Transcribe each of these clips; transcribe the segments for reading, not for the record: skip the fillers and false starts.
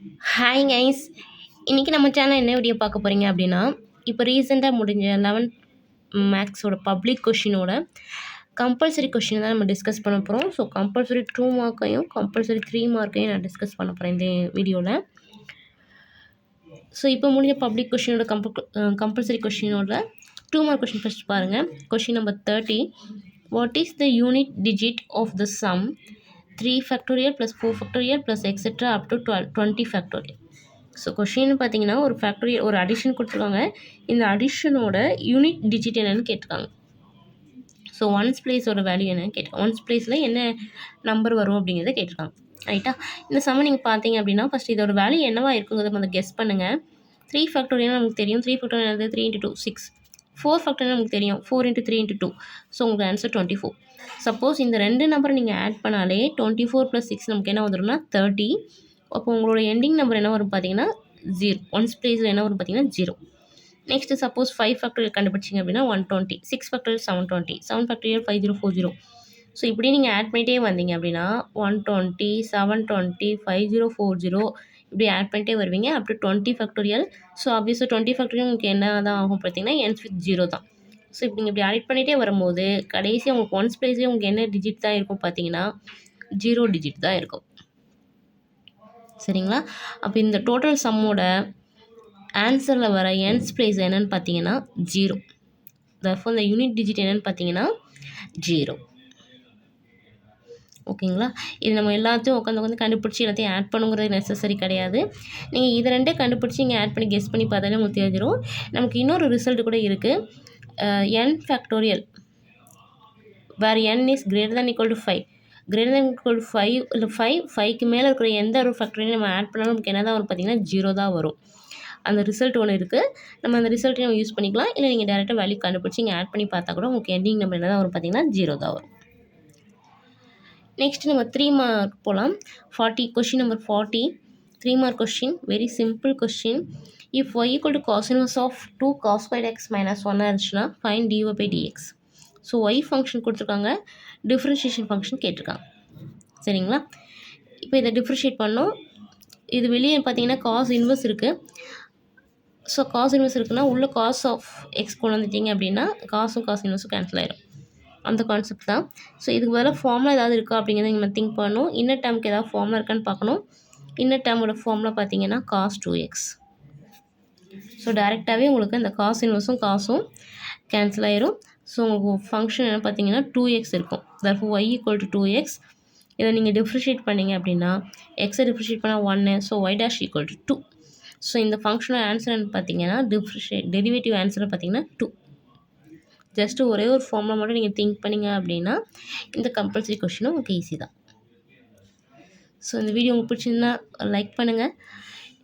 Hi guys, இன்றைக்கி நம்ம channel என்ன வீடியோ பார்க்க போகிறீங்க அப்படின்னா, இப்போ ரீசெண்டாக முடிஞ்ச 11th மேக்ஸோட பப்ளிக் கொஷினோட கம்பல்சரி கொஷின் தான் நம்ம டிஸ்கஸ் பண்ண போகிறோம். ஸோ கம்பல்சரி 2 மார்க்கையும் கம்பல்சரி 3 மார்க்கையும் நான் டிஸ்கஸ் பண்ண போகிறேன் இந்த வீடியோவில். ஸோ இப்போ முடிஞ்ச பப்ளிக் கொஷினோட கம்பல்சரி கொஷினோட 2 மார்க் கொஷின் ஃபஸ்ட் பாருங்கள். Question number 30. What is the unit digit of the sum 3 factorial plus 4 factorial plus etcetera up to 20 factorial? So question பார்த்தீங்கன்னா ஒரு ஃபேக்டோரியல் ஒரு அடிஷன் கொடுத்துருக்காங்க. இந்த அடிஷனோட யூனிட் டிஜிட் என்னன்னு கேட்டிருக்காங்க. ஸோ ஒன்ஸ் பிளேஸோட வேல்யூ என்னன்னு கேட்டிருக்காங்க. ஒன்ஸ் பிளேஸில் என்ன நம்பர் வரும் அப்படிங்கிறத கேட்டிருக்காங்க. ரைட்டா? இந்த சம்ம நீங்கள் பார்த்தீங்க அப்படின்னா ஃபஸ்ட் இதோட வேல்யூ என்னவா இருக்குங்கிறத வந்து கெஸ் பண்ணுங்கள். 3 ஃபேக்டோரியல் நமக்கு தெரியும். 3 ஃபேக்டோரியல் 3 × 2 6. 4 ஃபேக்டோரியல் நமக்கு தெரியும். 4 × 3 × 2. ஸோ உங்களுக்கு ஆன்சர் 24. சப்போஸ் இந்த ரெண்டு நம்பரை நீங்கள் ஆட் பண்ணாலே 24 + 6 நமக்கு என்ன வந்துடும்னா 30. அப்போ உங்களோட எண்டிங் நம்பர் என்ன வரும் பார்த்தீங்கன்னா 0. ஒன்ஸ் பிளேஸில் என்ன வரும் பார்த்தீங்கன்னா 0. நெக்ஸ்ட்டு சப்போஸ் 5 ஃபேக்டோரியல் கண்டுபிடிச்சிங்க அப்படின்னா 120. 6 ஃபேக்டோரியல் 720. 7 ஃபேக்டோரியல் 5040. ஸோ இப்படி நீங்கள் ஆட் பண்ணிகிட்டே வந்தீங்க அப்படின்னா 120, 720, 5040 இப்படி ஆட் பண்ணிட்டே வருவீங்க அப் டு 20 ஃபேக்டோரியல். ஸோ ஆப்வியஸாக 20 ஃபேக்டோரியல் உங்களுக்கு என்ன தான் ஆகும் பார்த்தீங்கன்னா ends with 0 தான். ஸோ இப்போ நீங்கள் இப்படி ஆட் பண்ணிகிட்டே வரும்போது கடைசியாக உங்களுக்கு ஒன்ஸ் பிளேஸ்லேயே உங்களுக்கு என்ன டிஜிட் தான் இருக்கும் பார்த்தீங்கன்னா 0 டிஜிட் தான் இருக்கும். சரிங்களா? அப்போ இந்த டோட்டல் சம்மோட ஆன்சரில் வர என்ஸ் பிளேஸ் என்னன்னு பார்த்தீங்கன்னா 0. therefore இந்த யூனிட் டிஜிட் என்னன்னு பார்த்தீங்கன்னா 0. ஓகேங்களா? இது நம்ம எல்லாத்தையும் உட்காந்து கண்டுபிடிச்சி எல்லாத்தையும் ஆட் பண்ணுங்கிறது நெசசரி கிடையாது. நீங்கள் இதை ரெண்டே கண்டுபிடிச்சி நீங்கள் ஆட் பண்ணி கெஸ் பண்ணி பார்த்தாலே உங்களுக்கு தெரிஞ்சிடும். நமக்கு இன்னொரு ரிசல்ட் கூட இருக்குது. n factorial where n is greater than equal to 5. greater than equal to 5 இல்லை 5க்கு மேலே இருக்கிற எந்த ஒரு ஃபேக்டோரியல் நம்ம ஆட் பண்ணாலும் நமக்கு என்ன தான் வரும் பார்த்தீங்கன்னா 0 தான் வரும். அந்த ரிசல்ட் ஒன்று இருக்குது. நம்ம அந்த ரிசல்ட்டை நம்ம யூஸ் பண்ணிக்கலாம். இல்லை நீங்கள் டேரெக்டாக வேல்யூ கண்டுபிடிச்சி நீங்கள் ஆட் பண்ணி பார்த்தா கூட உங்களுக்கு எண்டிங் நம்பர் என்ன தான் வரும் பார்த்தீங்கன்னா 0 தான் வரும். நெக்ஸ்ட் நம்ம 3 மார்க் போகலாம். 40 question number 40 3 mark question. Very simple question. If y = cos inverse of 2 cos squared x minus 1 இருந்துச்சுன்னா fine dy/dx. So y function கொடுத்துருக்காங்க, டிஃப்ரென்ஷியேஷன் ஃபங்க்ஷன் கேட்டிருக்காங்க. சரிங்களா? இப்போ இதை டிஃப்ரென்ஷியேட் பண்ணோம். இது வெளியே பார்த்தீங்கன்னா காஸ் இன்வெர்ஸ் இருக்குது. ஸோ காஸ் இன்வெர்ஸ் இருக்குன்னா உள்ள காஸ் ஆஃப் எக்ஸ் கொண்டு வந்துட்டீங்க அப்படின்னா காசும் காஸ் இன்வெர்ஸும் கேன்சல் ஆயிடும். அந்த கான்செப்ட் தான். ஸோ இதுக்கு பதிலாக ஃபார்முலா ஏதாவது இருக்கா அப்படிங்கிறத நம்ம திங்க் பண்ணணும். இன்னர் டேர்முக்கு ஏதாவது ஃபார்முலா இருக்கான்னு பார்க்கணும். இன்னர் டேர்மோட ஃபார்முலா பார்த்தீங்கன்னா cos 2x. ஸோ டேரெக்டாகவே உங்களுக்கு இந்த காஸ் இன்வெர்ஸும் காசும் கேன்சல் ஆயிரும். ஸோ உங்களுக்கு ஃபங்க்ஷன் என்ன பார்த்தீங்கன்னா 2x இருக்கும். therefore y = 2x. இதை நீங்கள் டிஃப்ரென்ஷியேட் பண்ணிங்க அப்படின்னா எக்ஸை டிஃப்ரென்ஷியேட் பண்ணால் 1. So y' = 2. ஸோ இந்த ஃபங்க்ஷனோட ஆன்சர் பார்த்தீங்கன்னா டெரிவேட்டிவ் ஆன்சர் பார்த்தீங்கன்னா 2. ஜஸ்ட்டு ஒரே ஒரு ஃபார்முலா மட்டும் நீங்கள் திங்க் பண்ணிங்க அப்படின்னா இந்த கம்பல்சரி கொஷினும் உங்களுக்கு ஈஸி தான். ஸோ இந்த வீடியோ உங்களுக்கு பிடிச்சிருந்தா லைக் பண்ணுங்கள்.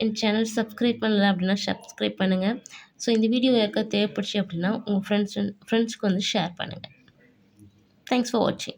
என் சேனல் சப்ஸ்கிரைப் பண்ணலை அப்படின்னா சப்ஸ்கிரைப் பண்ணுங்கள். ஸோ இந்த வீடியோ யாருக்காவது தேவைப்படுச்சு அப்படின்னா உங்கள் ஃப்ரெண்ட்ஸ்க்கு வந்து ஷேர் பண்ணுங்கள். தேங்க்ஸ் ஃபார் வாட்சிங்.